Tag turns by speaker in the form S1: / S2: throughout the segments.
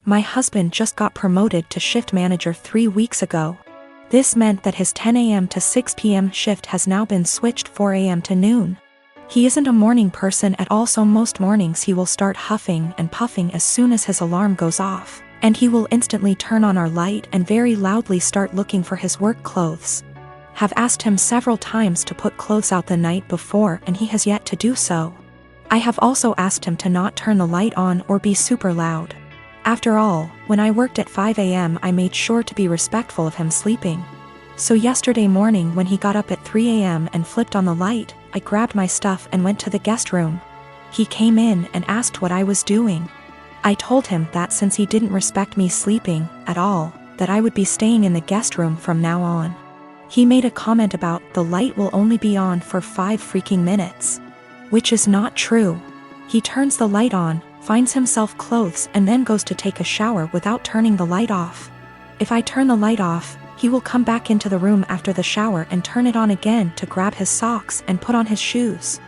S1: My husband just got promoted to shift manager 3 weeks ago. This meant that his 10 a.m. to 6 p.m. shift has now been switched 4 a.m. to noon. He isn't a morning person at all, so most mornings he will start huffing and puffing as soon as his alarm goes off, and he will instantly turn on our light and very loudly start looking for his work clothes. Have asked him several times to put clothes out the night before and he has yet to do so. I have also asked him to not turn the light on or be super loud. After all, when I worked at 5 a.m. I made sure to be respectful of him sleeping. So yesterday morning when he got up at 3 a.m. and flipped on the light, I grabbed my stuff and went to the guest room. He came in and asked what I was doing. I told him that since he didn't respect me sleeping at all, that I would be staying in the guest room from now on. He made a comment about the light will only be on for 5 freaking minutes. Which is not true. He turns the light on, finds himself clothes and then goes to take a shower without turning the light off. If I turn the light off, he will come back into the room after the shower and turn it on again to grab his socks and put on his shoes.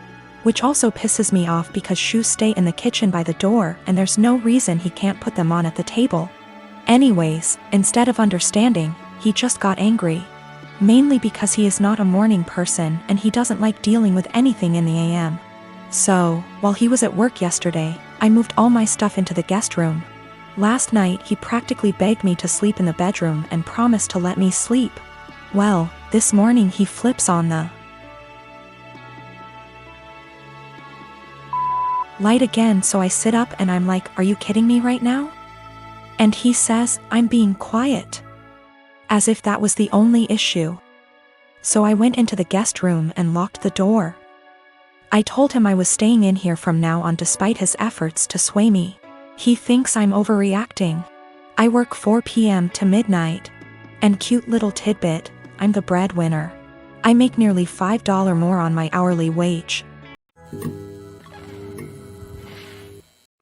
S1: Which also pisses me off because shoes stay in the kitchen by the door and there's no reason he can't put them on at the table. Anyways, instead of understanding, he just got angry. Mainly because he is not a morning person and he doesn't like dealing with anything in the AM. So, while he was at work yesterday, I moved all my stuff into the guest room. Last night he practically begged me to sleep in the bedroom and promised to let me sleep. Well, this morning he flips on the light again, so I sit up and I'm like, are you kidding me right now? And he says, I'm being quiet. As if that was the only issue. So I went into the guest room and locked the door. I told him I was staying in here from now on despite his efforts to sway me. He thinks I'm overreacting. I work 4 p.m. to midnight. And cute little tidbit, I'm the breadwinner. I make nearly $5 more on my hourly wage.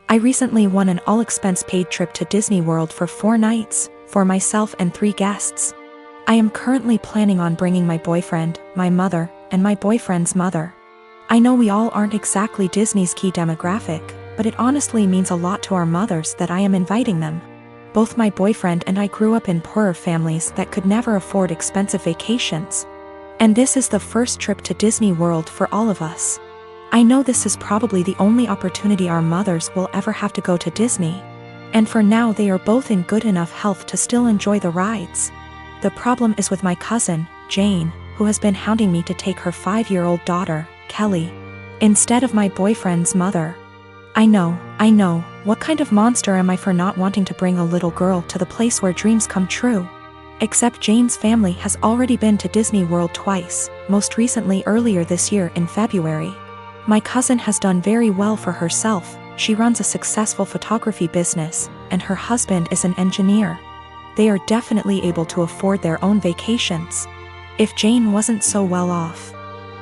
S1: I recently won an all-expense-paid trip to Disney World for 4 nights, for myself and 3 guests. I am currently planning on bringing my boyfriend, my mother, and my boyfriend's mother. I know we all aren't exactly Disney's key demographic, but it honestly means a lot to our mothers that I am inviting them. Both my boyfriend and I grew up in poorer families that could never afford expensive vacations. And this is the first trip to Disney World for all of us. I know this is probably the only opportunity our mothers will ever have to go to Disney. And for now they are both in good enough health to still enjoy the rides. The problem is with my cousin, Jane, who has been hounding me to take her 5-year-old daughter, Kelly, instead of my boyfriend's mother. I know, what kind of monster am I for not wanting to bring a little girl to the place where dreams come true? Except Jane's family has already been to Disney World twice, most recently earlier this year in February. My cousin has done very well for herself. She runs a successful photography business, and her husband is an engineer. They are definitely able to afford their own vacations. If Jane wasn't so well off,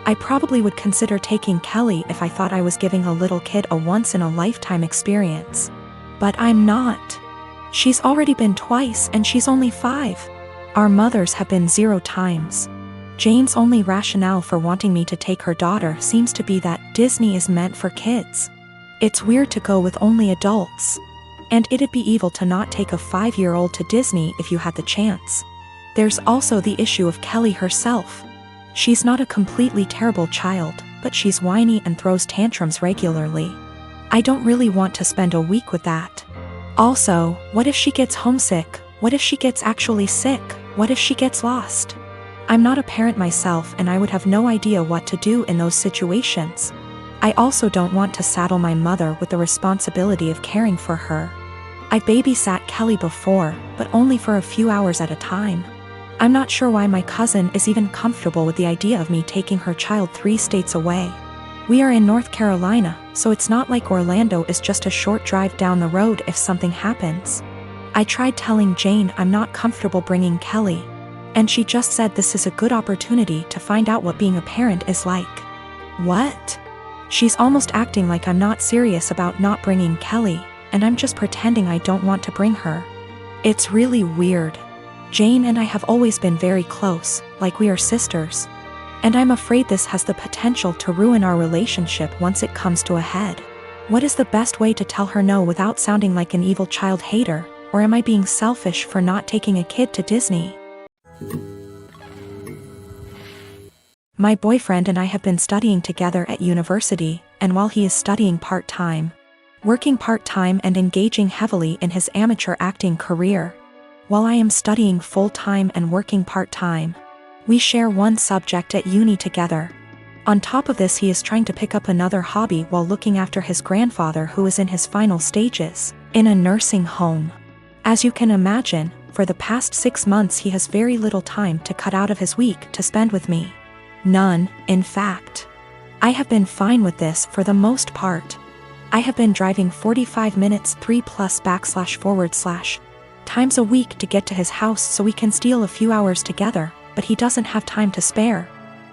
S1: I probably would consider taking Kelly if I thought I was giving a little kid a once-in-a-lifetime experience. But I'm not. She's already been twice and she's only 5. Our mothers have been 0 times. Jane's only rationale for wanting me to take her daughter seems to be that Disney is meant for kids. It's weird to go with only adults. And it'd be evil to not take a 5-year-old to Disney if you had the chance. There's also the issue of Kelly herself. She's not a completely terrible child, but she's whiny and throws tantrums regularly. I don't really want to spend a week with that. Also, what if she gets homesick? What if she gets actually sick? What if she gets lost? I'm not a parent myself and I would have no idea what to do in those situations. I also don't want to saddle my mother with the responsibility of caring for her. I babysat Kelly before, but only for a few hours at a time. I'm not sure why my cousin is even comfortable with the idea of me taking her child 3 states away. We are in North Carolina, so it's not like Orlando is just a short drive down the road if something happens. I tried telling Jane I'm not comfortable bringing Kelly, and she just said this is a good opportunity to find out what being a parent is like. What? She's almost acting like I'm not serious about not bringing Kelly, and I'm just pretending I don't want to bring her. It's really weird. Jane and I have always been very close, like we are sisters. And I'm afraid this has the potential to ruin our relationship once it comes to a head. What is the best way to tell her no without sounding like an evil child hater, or am I being selfish for not taking a kid to Disney? My boyfriend and I have been studying together at university, and while he is studying part-time, working part-time and engaging heavily in his amateur acting career, while I am studying full-time and working part-time, we share one subject at uni together. On top of this, he is trying to pick up another hobby while looking after his grandfather who is in his final stages, in a nursing home. As you can imagine, for the past 6 months he has very little time to cut out of his week to spend with me. None, in fact. I have been fine with this for the most part. I have been driving 45 minutes 3+// times a week to get to his house so we can steal a few hours together, but he doesn't have time to spare.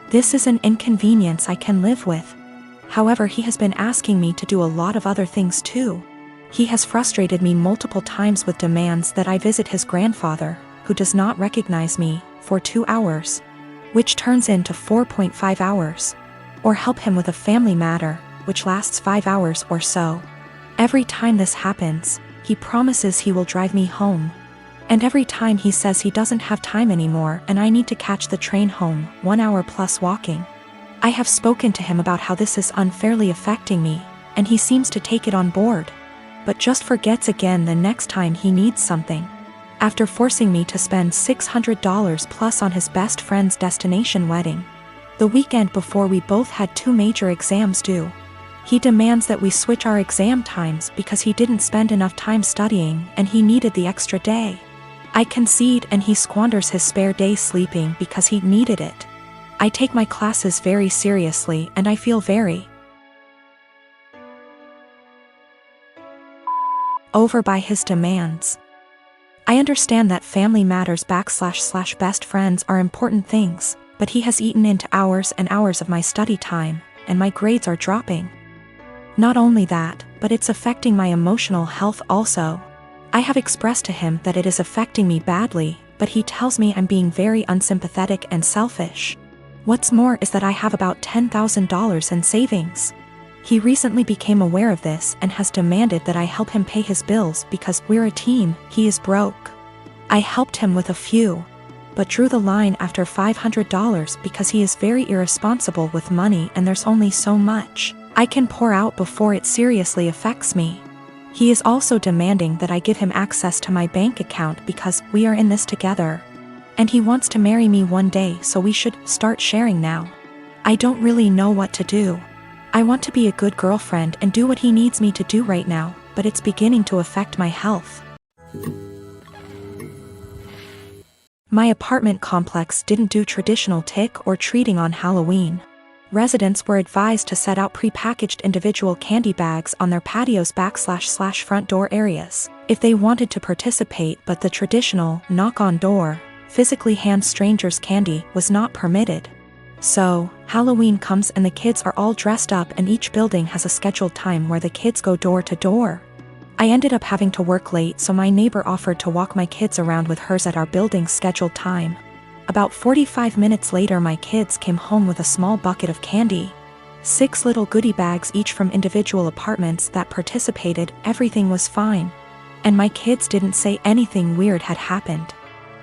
S1: This is an inconvenience I can live with. However, he has been asking me to do a lot of other things too. He has frustrated me multiple times with demands that I visit his grandfather, who does not recognize me, for 2 hours, which turns into 4.5 hours, or help him with a family matter, which lasts 5 hours or so. Every time this happens, he promises he will drive me home. And every time he says he doesn't have time anymore and I need to catch the train home, 1 hour plus walking. I have spoken to him about how this is unfairly affecting me, and he seems to take it on board, but just forgets again the next time he needs something. After forcing me to spend $600 plus on his best friend's destination wedding, the weekend before we both had 2 major exams due, he demands that we switch our exam times because he didn't spend enough time studying and he needed the extra day. I concede and he squanders his spare day sleeping because he needed it. I take my classes very seriously and I feel very over by his demands. I understand that family matters / best friends are important things, but he has eaten into hours and hours of my study time, and my grades are dropping. Not only that, but it's affecting my emotional health also. I have expressed to him that it is affecting me badly, but he tells me I'm being very unsympathetic and selfish. What's more is that I have about $10,000 in savings. He recently became aware of this and has demanded that I help him pay his bills because we're a team, he is broke. I helped him with a few, but drew the line after $500 because he is very irresponsible with money and there's only so much I can pour out before it seriously affects me. He is also demanding that I give him access to my bank account because we are in this together. And he wants to marry me one day, so we should start sharing now. I don't really know what to do. I want to be a good girlfriend and do what he needs me to do right now, but it's beginning to affect my health. My apartment complex didn't do traditional trick or treating on Halloween. Residents were advised to set out pre-packaged individual candy bags on their patios / front door areas if they wanted to participate, but the traditional knock on door, physically hand strangers candy was not permitted. So, Halloween comes and the kids are all dressed up and each building has a scheduled time where the kids go door to door. I ended up having to work late, so my neighbor offered to walk my kids around with hers at our building's scheduled time. About 45 minutes later my kids came home with a small bucket of candy. 6 little goodie bags each from individual apartments that participated. Everything was fine. And my kids didn't say anything weird had happened.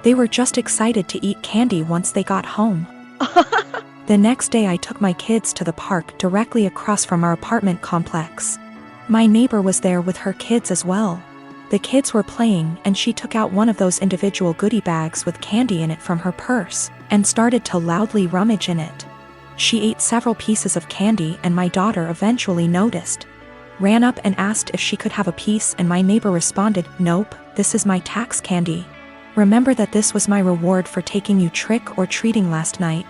S1: They were just excited to eat candy once they got home. The next day I took my kids to the park directly across from our apartment complex. My neighbor was there with her kids as well. The kids were playing and she took out one of those individual goodie bags with candy in it from her purse and started to loudly rummage in it. She ate several pieces of candy and my daughter eventually noticed. Ran up and asked if she could have a piece and my neighbor responded, "Nope, this is my tax candy. Remember that this was my reward for taking you trick or treating last night."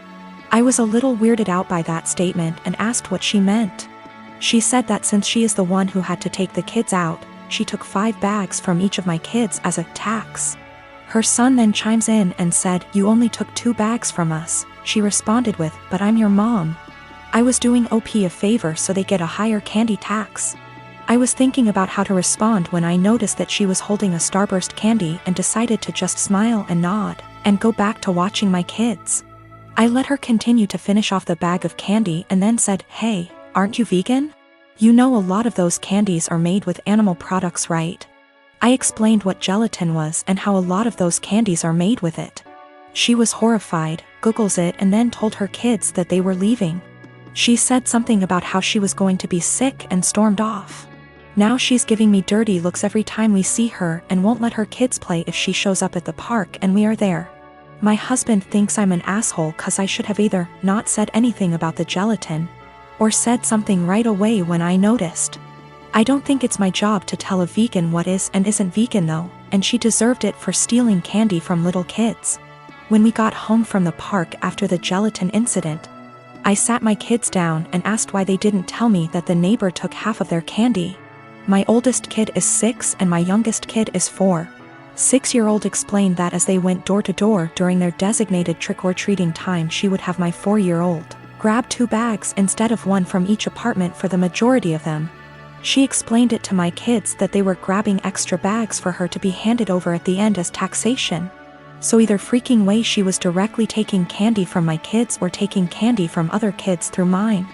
S1: I was a little weirded out by that statement and asked what she meant. She said that since she is the one who had to take the kids out, she took 5 bags from each of my kids as a tax. Her son then chimes in and said, "You only took 2 bags from us." She responded with, "But I'm your mom. I was doing OP a favor so they get a higher candy tax." I was thinking about how to respond when I noticed that she was holding a Starburst candy and decided to just smile and nod and go back to watching my kids. I let her continue to finish off the bag of candy and then said, "Hey, aren't you vegan? You know a lot of those candies are made with animal products, right? I explained what gelatin was and how a lot of those candies are made with it. She was horrified, Googles it, and then told her kids that they were leaving. She said something about how she was going to be sick and stormed off. Now she's giving me dirty looks every time we see her and won't let her kids play if she shows up at the park and we are there. My husband thinks I'm an asshole cause I should have either not said anything about the gelatin or said something right away when I noticed. I don't think it's my job to tell a vegan what is and isn't vegan though, and she deserved it for stealing candy from little kids. When we got home from the park after the gelatin incident, I sat my kids down and asked why they didn't tell me that the neighbor took half of their candy. My oldest kid is 6 and my youngest kid is 4. 6-year-old explained that as they went door to door during their designated trick-or-treating time, she would have my 4-year-old grab 2 bags instead of 1 from each apartment for the majority of them. She explained it to my kids that they were grabbing extra bags for her to be handed over at the end as taxation. So either freaking way she was directly taking candy from my kids or taking candy from other kids through mine.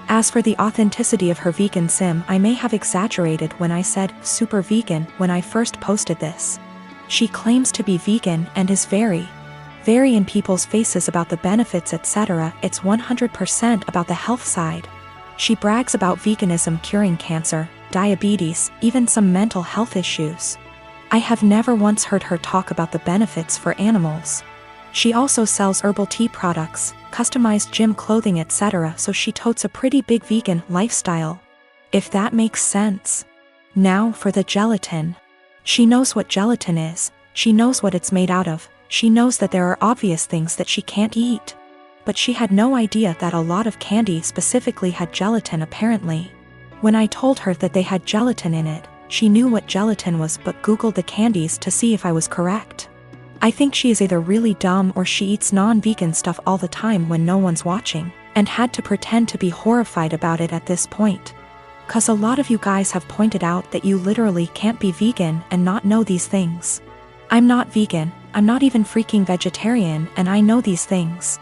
S1: As for the authenticity of her vegan sim, I may have exaggerated when I said super vegan when I first posted this. She claims to be vegan and is very in people's faces about the benefits, etc. It's 100% about the health side. She brags about veganism curing cancer, diabetes, even some mental health issues. I have never once heard her talk about the benefits for animals. She also sells herbal tea products, customized gym clothing, etc. So she totes a pretty big vegan lifestyle. If that makes sense. Now for the gelatin. She knows what gelatin is, she knows what it's made out of, she knows that there are obvious things that she can't eat. But she had no idea that a lot of candy specifically had gelatin apparently. When I told her that they had gelatin in it, she knew what gelatin was but Googled the candies to see if I was correct. I think she is either really dumb or she eats non-vegan stuff all the time when no one's watching, and had to pretend to be horrified about it at this point. Cause a lot of you guys have pointed out that you literally can't be vegan and not know these things. I'm not vegan, I'm not even freaking vegetarian, and I know these things.